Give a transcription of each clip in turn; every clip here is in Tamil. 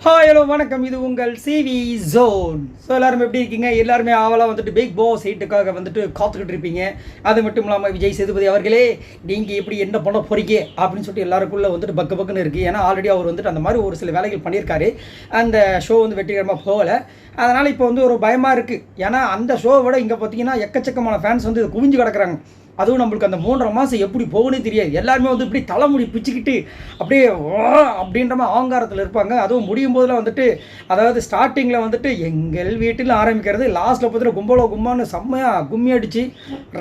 ஹாய் ஹலோ வணக்கம். இது உங்கள் சிவி ஜோன். ஸோ எல்லாருமே எப்படி இருக்கீங்க? எல்லாருமே ஆவலாக வந்துட்டு பிக் பாஸ் 8க்காக வந்துட்டு காத்துக்கிட்டு இருப்பீங்க. அது மட்டும் இல்லாமல் விஜய் சேதுபதி அவர்களே, நீங்கள் எப்படி என்ன பண்ண போறீங்க அப்படின்னு சொல்லிட்டு எல்லாருக்குள்ளே வந்துட்டு பக்குன்னு இருக்குது. ஏன்னா ஆல்ரெடி அவர் வந்துட்டு அந்த மாதிரி ஒரு சில வேலைகள் பண்ணியிருக்காரு. அந்த ஷோ வந்து வெற்றிகரமாக போகலை. அதனால் இப்போ வந்து ஒரு பயமாக இருக்குது. ஏன்னா அந்த ஷோவை விட இங்கே பார்த்தீங்கன்னா எக்கச்சக்கமான ஃபேன்ஸ் வந்து குவிஞ்சு கிடக்குறாங்க. அதுவும் நம்மளுக்கு அந்த 3.5 மாதம் எப்படி போகுன்னே தெரியாது. எல்லாருமே வந்து இப்படி தலைமுடி பிச்சுக்கிட்டு அப்படியே அப்படின்ற மாதிரி ஆங்காரத்தில் இருப்பாங்க. அதுவும் முடியும் போதில் வந்துட்டு, அதாவது ஸ்டார்டிங்கில் வந்துட்டு எங்கள் வீட்டில் ஆரம்பிக்கிறது, லாஸ்ட்டில் பார்த்துட்டு கும்பலான்னு செம்மையாக கும்மி அடித்து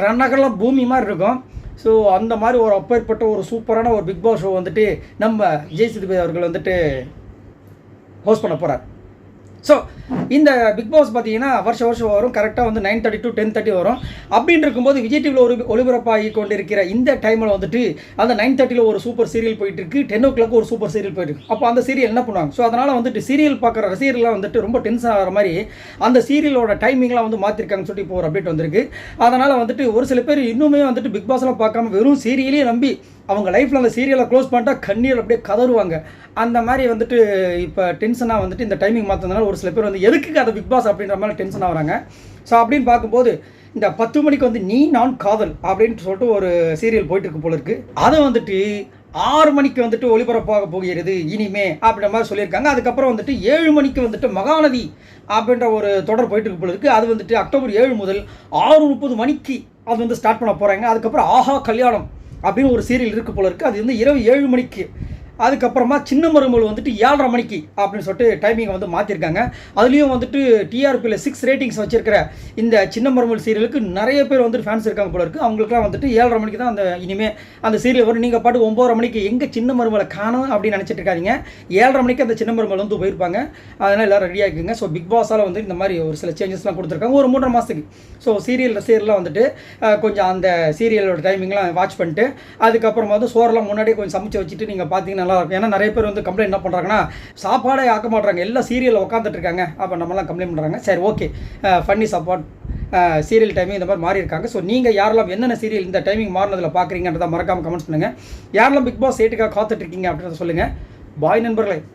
ரன்னகெல்லாம் பூமி மாதிரி இருக்கும். ஸோ அந்த மாதிரி ஒரு அப்பேற்பட்ட ஒரு சூப்பரான ஒரு பிக் பாஸ் ஷோ வந்துட்டு நம்ம விஜய் சேதுபதி அவர்கள் வந்துட்டு ஹோஸ்ட் பண்ண போகிறார். ஸோ இந்த பிக் பாஸ் பார்த்தீங்கன்னா வருஷம் வரும். கரெக்டாக வந்து 9:30 to 10:30 வரும். அப்படின்னு இருக்கும்போது விஜய் டிவியில் ஒளிபரப்பாகி கொண்டு இருக்கிற இந்த டைமில் வந்துட்டு அந்த 9:30 ஒரு சூப்பர் சீரியல் போயிட்டு இருக்கு, 10 o'clock ஒரு சூப்பர் சீரியல் போயிட்டு இருக்கு. அப்போ அந்த சீரியல் என்ன பண்ணுவாங்க? ஸோ அதனால் வந்துட்டு சீரியல் பார்க்குற ரசிகர்லாம் வந்துட்டு ரொம்ப டென்ஷன் ஆகிற மாதிரி அந்த சீரியலோட டைமிங்லாம் வந்து மாற்றிருக்காங்கன்னு சொல்லிட்டு இப்போ ஒரு அப்டேட் வந்திருக்கு. அதனால் வந்துட்டு ஒரு சில பேர் இன்னுமே வந்துட்டு பிக் பாஸ்லாம் பார்க்காம வெறும் சீரியலே நம்பி அவங்க லைஃப்பில் அந்த சீரியலை க்ளோஸ் பண்ணிட்டா கண்ணீர் அப்படியே கதறுவாங்க. அந்த மாதிரி வந்துட்டு இப்போ டென்ஷனாக வந்துட்டு இந்த டைமிங் மாற்றினால ஒரு சில பேர் வந்து எதுக்கு அதை பிக் பாஸ் அப்படின்ற மாதிரி டென்ஷன் ஆகிறாங்க. ஸோ அப்படின்னு பார்க்கும்போது இந்த 10 மணிக்கு வந்து நீ நான் காதல் அப்படின்னு சொல்லிட்டு ஒரு சீரியல் போயிட்டுருக்கு போல இருக்குது. அதை வந்துட்டு 6 மணிக்கு வந்துட்டு ஒளிபரப்பாக போகிறது இனிமே அப்படின்ற மாதிரி சொல்லியிருக்காங்க. அதுக்கப்புறம் வந்துட்டு 7 மணிக்கு வந்துட்டு மகாநதி அப்படின்ற ஒரு தொடர் போயிட்டு இருக்கு போல இருக்குது. அது வந்துட்டு அக்டோபர் 7 முதல் 6:30 மணிக்கு அது வந்து ஸ்டார்ட் பண்ண போகிறாங்க. அதுக்கப்புறம் ஆஹா கல்யாணம் அப்படின்னு ஒரு சீரியல் இருக்குது போல இருக்குது. அது வந்து இரவு 7 மணிக்கு. அதுக்கப்புறமா சின்ன மருமகள் வந்துட்டு 7:30 மணிக்கு அப்படின்னு சொல்லிட்டு டைமிங்கை வந்து மாற்றிருக்காங்க. அதுலேயும் வந்துட்டு டிஆர்பியில் 6 ரேட்டிங்ஸ் வச்சிருக்கிற இந்த சின்ன மருமகள் சீரியலுக்கு நிறைய பேர் வந்துட்டு ஃபேன்ஸ் இருக்காங்க போல இருக்குது. அவங்களுக்குலாம் வந்துட்டு 7:30 மணிக்கு தான் அந்த இனிமேல் அந்த சீரியல் வரும். நீங்கள் பாட்டு 9:30 மணிக்கு எங்கே சின்ன மருமகளை காணும் அப்படின்னு நினச்சிட்டு இருக்காதிங்க. 7:30 மணிக்கு அந்த சின்ன மருமகள் வந்து போயிருப்பாங்க. அதனால் எல்லோரும் ரெடியாக இருக்குங்க. ஸோ பிக் பாஸால் வந்து இந்த மாதிரி ஒரு சில சேஞ்சஸ்லாம் கொடுத்துருக்காங்க ஒரு 3.5 மாதத்துக்கு. ஸோ சீரியல்லாம் வந்துட்டு கொஞ்சம் அந்த சீரியலோட டைமிங்லாம் வாட்ச் பண்ணிட்டு அதுக்கப்புறமா வந்து சோறெல்லாம் முன்னாடியே கொஞ்சம் சமைச்சு வச்சுட்டு நீங்கள் பார்த்தீங்கன்னா நல்லாயிருக்கும். ஏன்னா நிறைய பேர் வந்து கம்ப்ளைண்ட் என்ன பண்ணுறாங்கன்னா, சாப்பாடே ஆக்க மாட்றாங்க, எல்லாம் சீரியலில் உட்காந்துட்டு இருக்காங்க. அப்போ நம்மலாம் கம்ப்ளைண்ட் பண்ணுறாங்க. சரி, okay, funny support serial timing இந்த மாதிரி மாறி இருக்காங்க. ஸோ நீங்கள் யாரெல்லாம் என்னென்ன சீரியல் இந்த டைமிங் மாறினதில் பார்க்குறீங்கன்றதை மறக்காமல் கமெண்ட்ஸ் பண்ணுங்கள். யாரெல்லாம் பிக் பாஸ் 8க்காக காத்துட்ருக்கீங்க அப்படின்றத சொல்லுங்கள். பாய் நண்பர்களே.